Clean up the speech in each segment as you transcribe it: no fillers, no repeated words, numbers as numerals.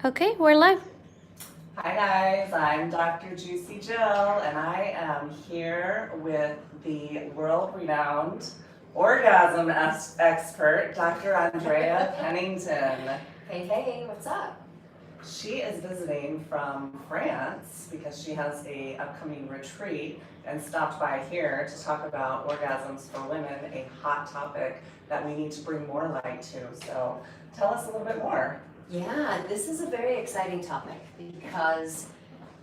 Okay, we're live. Hi guys, I'm Dr. Juicy Jill, and I am here with the world-renowned orgasm expert, Dr. Andrea Pennington. Hey, what's up? She is visiting from France because she has a upcoming retreat and stopped by here to talk about orgasms for women, a hot topic that we need to bring more light to. So tell us a little bit more. Yeah, this is a very exciting topic because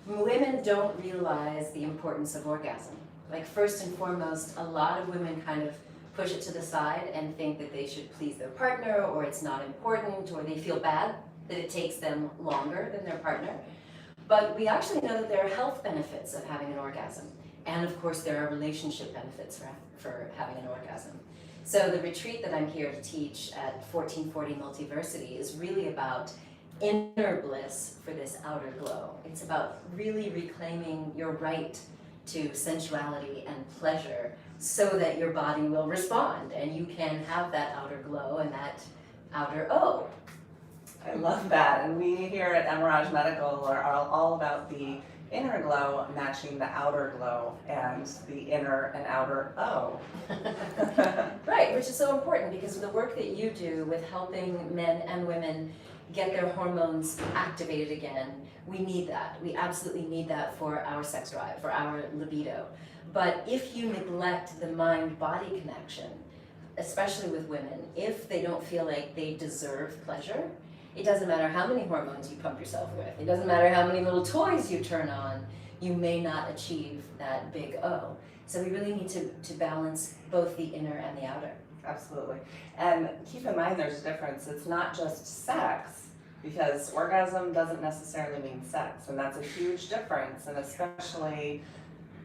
women don't realize the importance of orgasm. Like, first and foremost, a lot of women kind of push it to the side and think that they should please their partner, or it's not important, or they feel bad that it takes them longer than their partner. But we actually know that there are health benefits of having an orgasm. And of course, there are relationship benefits for having an orgasm. So the retreat that I'm here to teach at 1440 Multiversity is really about inner bliss for this outer glow. It's about really reclaiming your right to sensuality and pleasure so that your body will respond and you can have that outer glow and that outer O. I love that. And we here at Emer Medical are all about the inner glow matching the outer glow and the inner and outer O. Right, which is so important because the work that you do with helping men and women get their hormones activated again, we need that. We absolutely need that for our sex drive, for our libido. But if you neglect the mind-body connection, especially with women, if they don't feel like they deserve pleasure, it doesn't matter how many hormones you pump yourself with. It doesn't matter how many little toys you turn on. You may not achieve that big O. So we really need to balance both the inner and the outer. Absolutely. And keep in mind there's a difference. It's not just sex, because orgasm doesn't necessarily mean sex. And that's a huge difference. And especially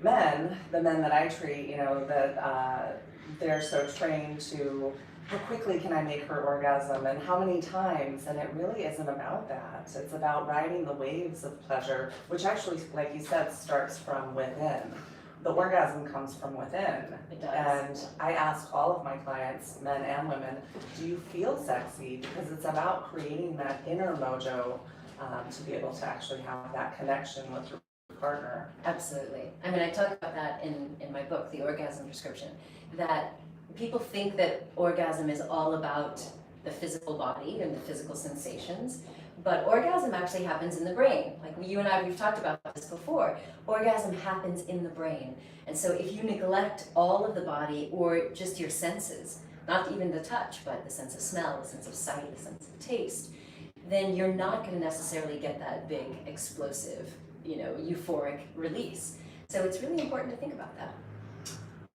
men, the men that I treat, that they're so trained to how quickly can I make her orgasm and how many times, and it really isn't about that. It's about riding the waves of pleasure, which actually, like you said, starts from within. The orgasm comes from within. It does. And I ask all of my clients, men and women, do you feel sexy? Because it's about creating that inner mojo to be able to actually have that connection with your partner. Absolutely. I mean, I talk about that in my book, The Orgasm Prescription, that people think that orgasm is all about the physical body and the physical sensations, but orgasm actually happens in the brain. Like you and I, we've talked about this before. Orgasm happens in the brain. And so if you neglect all of the body or just your senses, not even the touch, but the sense of smell, the sense of sight, the sense of taste, then you're not going to necessarily get that big, explosive, euphoric release. So it's really important to think about that.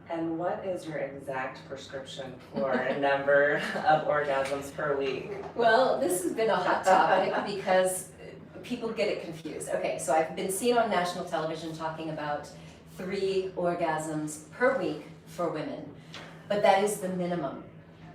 And what is your exact prescription for a number of orgasms per week? Well, this has been a hot topic because people get it confused. Okay, so I've been seen on national television talking about 3 orgasms per week for women, but that is the minimum.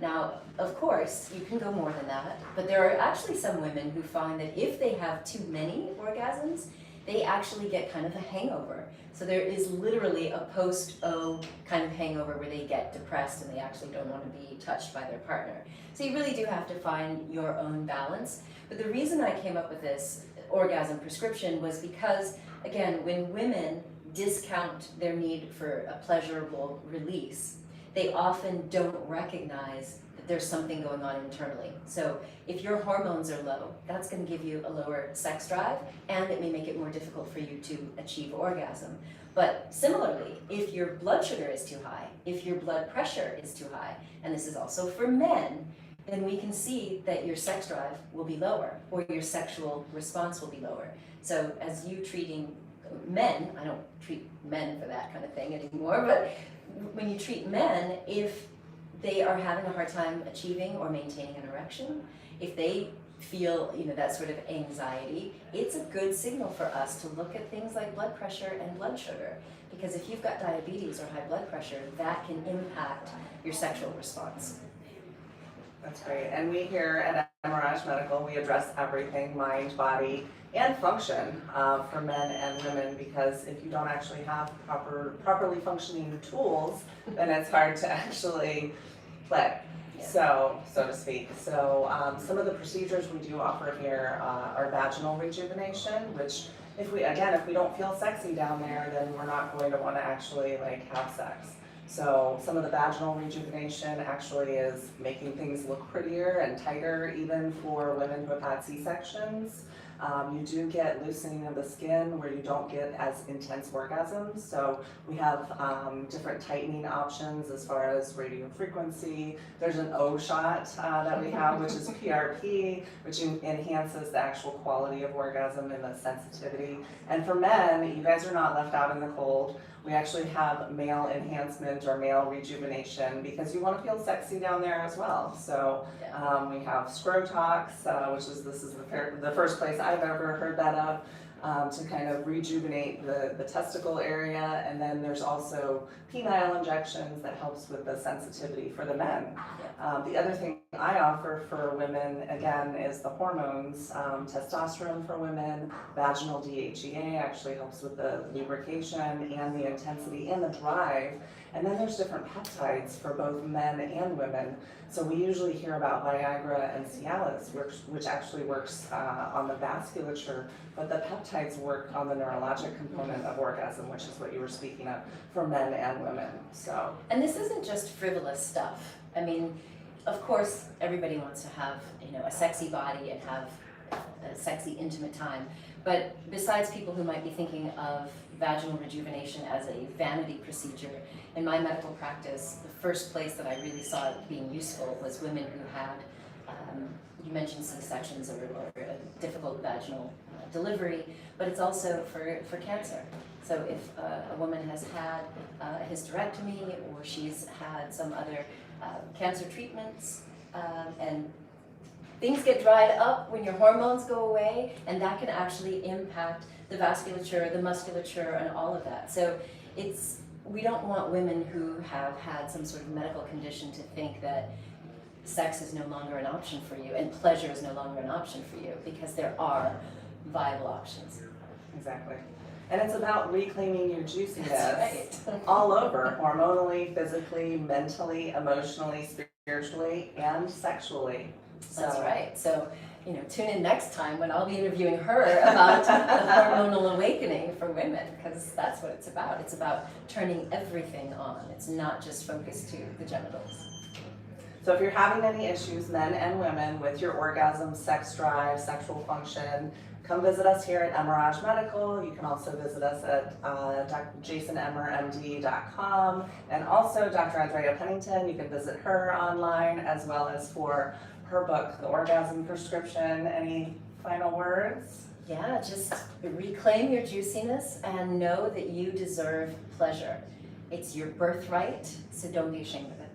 Now, of course, you can go more than that, but there are actually some women who find that if they have too many orgasms, they actually get kind of a hangover. So there is literally a post-O kind of hangover where they get depressed and they actually don't want to be touched by their partner. So you really do have to find your own balance. But the reason I came up with this orgasm prescription was because, again, when women discount their need for a pleasurable release, they often don't recognize that there's something going on internally. So if your hormones are low, that's going to give you a lower sex drive, and it may make it more difficult for you to achieve orgasm. But similarly, if your blood sugar is too high, if your blood pressure is too high, and this is also for men, then we can see that your sex drive will be lower, or your sexual response will be lower. So as you treating men, I don't treat men for that kind of thing anymore, but when you treat men, if they are having a hard time achieving or maintaining an erection, if they feel that sort of anxiety, it's a good signal for us to look at things like blood pressure and blood sugar. Because if you've got diabetes or high blood pressure, that can impact your sexual response. That's great. And we here at Emer Medical, we address everything, mind, body, and function for men and women, because if you don't actually have properly functioning tools, then it's hard to actually play. so to speak. So some of the procedures we do offer here are vaginal rejuvenation, which if we don't feel sexy down there, then we're not going to want to actually like have sex. So some of the vaginal rejuvenation actually is making things look prettier and tighter, even for women who have had C-sections. You do get loosening of the skin where you don't get as intense orgasms. So we have different tightening options as far as radio frequency. There's an O shot that we have, which is PRP, which enhances the actual quality of orgasm and the sensitivity. And for men, you guys are not left out in the cold. We actually have male enhancement or male rejuvenation because you want to feel sexy down there as well. So we have Scrotox, which is this is the first place I've ever heard that of, to kind of rejuvenate the testicle area. And then there's also penile injections that helps with the sensitivity for the men. The other thing I offer for women, again, is the hormones. Testosterone for women, vaginal DHEA actually helps with the lubrication and the intensity and the drive. And then there's different peptides for both men and women. So we usually hear about Viagra and Cialis, which actually works on the vasculature, but the peptides work on the neurologic component of orgasm, which is what you were speaking of, for men and women. So. And this isn't just frivolous stuff. I mean, of course, everybody wants to have, a sexy body and have a sexy, intimate time. But besides people who might be thinking of vaginal rejuvenation as a vanity procedure, in my medical practice, the first place that I really saw it being useful was women who had, you mentioned C-sections or a difficult vaginal delivery, but it's also for cancer. So if a woman has had a hysterectomy or she's had some other cancer treatments, and things get dried up when your hormones go away, and that can actually impact the vasculature, the musculature, and all of that. So we don't want women who have had some sort of medical condition to think that sex is no longer an option for you and pleasure is no longer an option for you, because there are viable options. Exactly. And it's about reclaiming your juiciness. That's right. All over, hormonally, physically, mentally, emotionally, spiritually, and sexually. That's right. So, tune in next time when I'll be interviewing her about the hormonal awakening for women, because that's what it's about. It's about turning everything on. It's not just focused to the genitals. So if you're having any issues, men and women, with your orgasm, sex drive, sexual function, come visit us here at Emer Medical. You can also visit us at jasonemermd.com, and also Dr. Andrea Pennington. You can visit her online, as well as for her book, The Orgasm Prescription. Any final words? Yeah, just reclaim your juiciness and know that you deserve pleasure. It's your birthright, so don't be ashamed of it.